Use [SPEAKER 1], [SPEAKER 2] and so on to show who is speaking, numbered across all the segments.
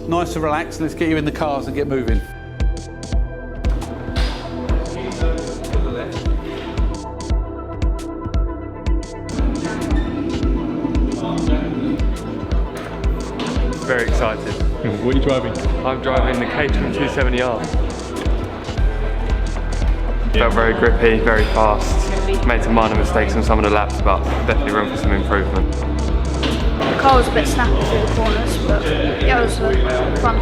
[SPEAKER 1] nice and relaxed. Let's get you in the cars and get moving.
[SPEAKER 2] Very excited.
[SPEAKER 3] What are you driving?
[SPEAKER 2] I'm driving the Caterham 270R. Felt very grippy, very fast. Made some minor mistakes on some of the laps, but definitely room for some improvement.
[SPEAKER 4] The car was a bit snappy through the corners, but yeah, it was fun.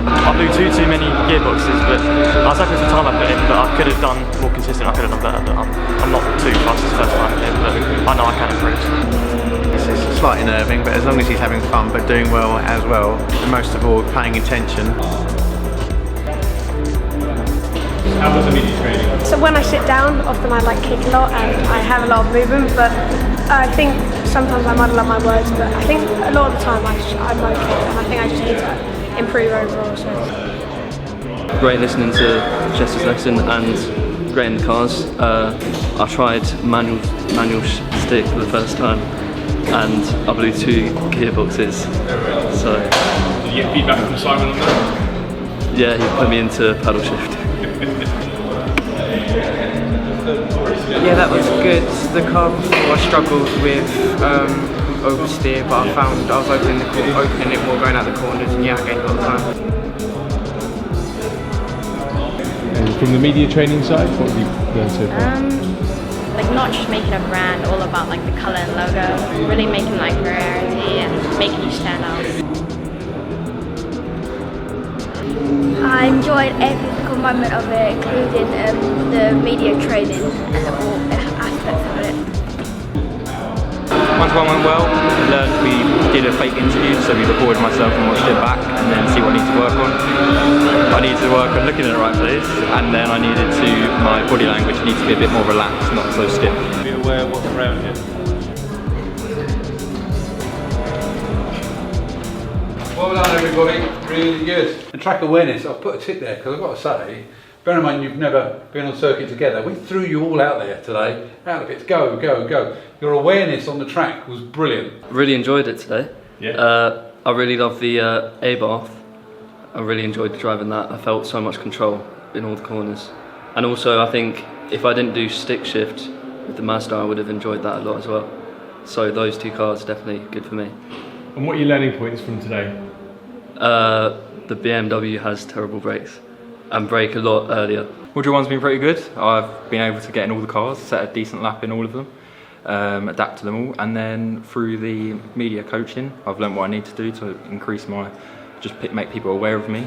[SPEAKER 5] I blew too many gearboxes, but I was happy with the time I put in, but I could have done more consistent, I could have done better, but I'm not too fast this first time in, but I know I can improve.
[SPEAKER 6] It's slightly nerving, but as long as he's having fun but doing well as well, and most of all paying attention.
[SPEAKER 3] How was the media training?
[SPEAKER 7] So when I sit down, often I kick a lot and I have a lot of movement, but I think sometimes I muddle up my words, but I think a lot of the time I'm okay, and I think I just need to improve overall. So.
[SPEAKER 8] Great listening to Chester's lesson and great in the cars. I tried manual stick for the first time and I blew 2 gearboxes. So.
[SPEAKER 3] Did you get feedback from Simon on that?
[SPEAKER 8] Yeah, he put me into paddle shift.
[SPEAKER 9] Yeah, that was good. The car before I struggled with oversteer, but I found I was opening it more going out the corners, and yeah, I gained a lot of time.
[SPEAKER 3] And from the media training side, what have you learned so far?
[SPEAKER 10] Like not just making a brand all about like the colour and logo, really making like variety and making you stand out.
[SPEAKER 4] I enjoyed every moment of it, including the media training and all aspects of it.
[SPEAKER 5] Once one went well, we did a fake interview, so we recorded myself and watched it back and then see what I need to work on. I needed to work on looking in the right place, and then I needed my body language needs to be a bit more relaxed, not so stiff.
[SPEAKER 3] Be aware of what's around you.
[SPEAKER 1] Well done everybody, really good. And track awareness, I've put a tick there because I've got to say, bear in mind you've never been on circuit together. We threw you all out there today, out of it, go, go, go. Your awareness on the track was brilliant.
[SPEAKER 8] Really enjoyed it today.
[SPEAKER 3] Yeah.
[SPEAKER 8] I really loved the A-bath. I really enjoyed driving that. I felt so much control in all the corners. And also I think if I didn't do stick shift with the Mazda, I would have enjoyed that a lot as well. So those 2 cars definitely good for me.
[SPEAKER 3] And what are your learning points from today?
[SPEAKER 8] The BMW has terrible brakes and brake a lot earlier.
[SPEAKER 2] Module 1's been pretty good. I've been able to get in all the cars, set a decent lap in all of them, adapt to them all, and then through the media coaching, I've learned what I need to do to increase make people aware of me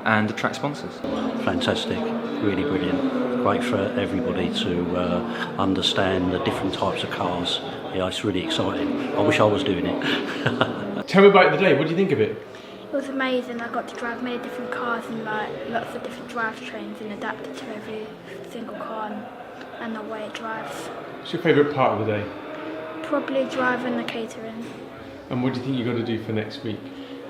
[SPEAKER 2] and attract sponsors.
[SPEAKER 11] Fantastic, really brilliant. Great for everybody to understand the different types of cars. Yeah, it's really exciting. I wish I was doing it.
[SPEAKER 3] Tell me about the day, what do you think of it?
[SPEAKER 4] It was amazing. I got to drive many different cars and lots of different drivetrains and adapted to every single car and the way it drives.
[SPEAKER 3] What's your favourite part of the day?
[SPEAKER 4] Probably driving the catering.
[SPEAKER 3] And what do you think you've got to do for next week?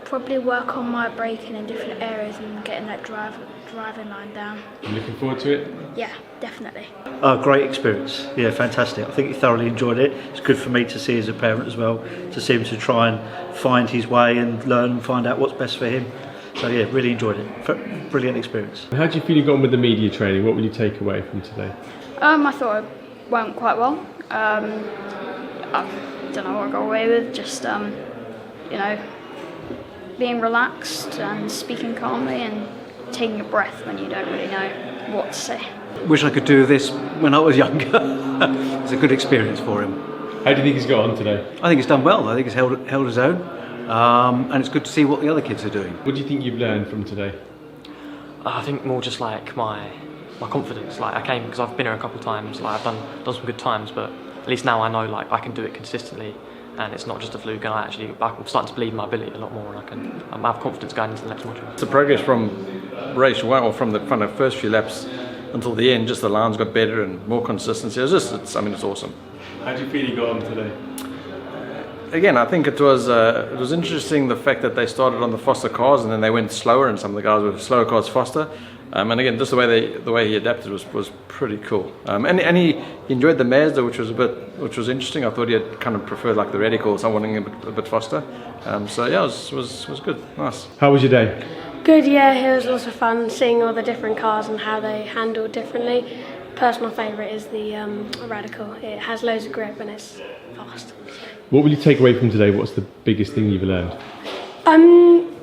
[SPEAKER 4] Probably work on my braking in different areas and getting that driving line down.
[SPEAKER 3] You looking forward to it?
[SPEAKER 4] Yeah, definitely.
[SPEAKER 11] Great experience. Yeah, fantastic. I think he thoroughly enjoyed it. It's good for me to see as a parent as well, to see him to try and find his way and learn and find out what's best for him. So yeah, really enjoyed it. Brilliant experience.
[SPEAKER 3] How do you feel you got on with the media training? What will you take away from today?
[SPEAKER 4] I thought it went quite well. I don't know what I got away with, just being relaxed and speaking calmly and taking a breath when you don't really know what to say.
[SPEAKER 6] Wish I could do this when I was younger. It's a good experience for him.
[SPEAKER 3] How do you think he's got on today?
[SPEAKER 6] I think he's done well. I think he's held his own, and it's good to see what the other kids are doing.
[SPEAKER 3] What do you think you've learned from today?
[SPEAKER 5] I think more just like my confidence. Like I came because I've been here a couple of times. Like I've done some good times, but at least now I know like I can do it consistently, and it's not just a fluke. And I'm starting to believe in my ability a lot more, and I have confidence going into the next module.
[SPEAKER 12] The progress from race 1 or from the first few laps until the end, just the lines got better and more consistency. It's awesome.
[SPEAKER 3] How do you feel you got on today?
[SPEAKER 12] Again, I think it was interesting the fact that they started on the faster cars and then they went slower, and some of the guys with slower cars faster. And again, just the way he adapted was pretty cool. And he enjoyed the mares though, which was interesting. I thought he had kind of preferred like the radicals, I wanting a bit faster. So yeah, it was good, nice.
[SPEAKER 3] How was your day?
[SPEAKER 7] Good, yeah, it was lots of fun seeing all the different cars and how they handle differently. Personal favourite is the Radical. It has loads of grip and it's fast.
[SPEAKER 3] What will you take away from today? What's the biggest thing you've learned?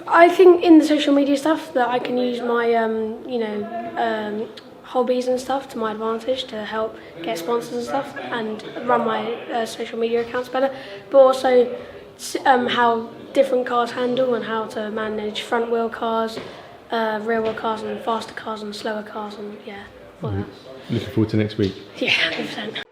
[SPEAKER 7] I think in the social media stuff that I can use my hobbies and stuff to my advantage to help get sponsors and stuff and run my social media accounts better, but also how different cars handle and how to manage front wheel cars, rear wheel cars and faster cars and slower cars and yeah, all that.
[SPEAKER 3] Looking forward to next week.
[SPEAKER 7] Yeah, 100%.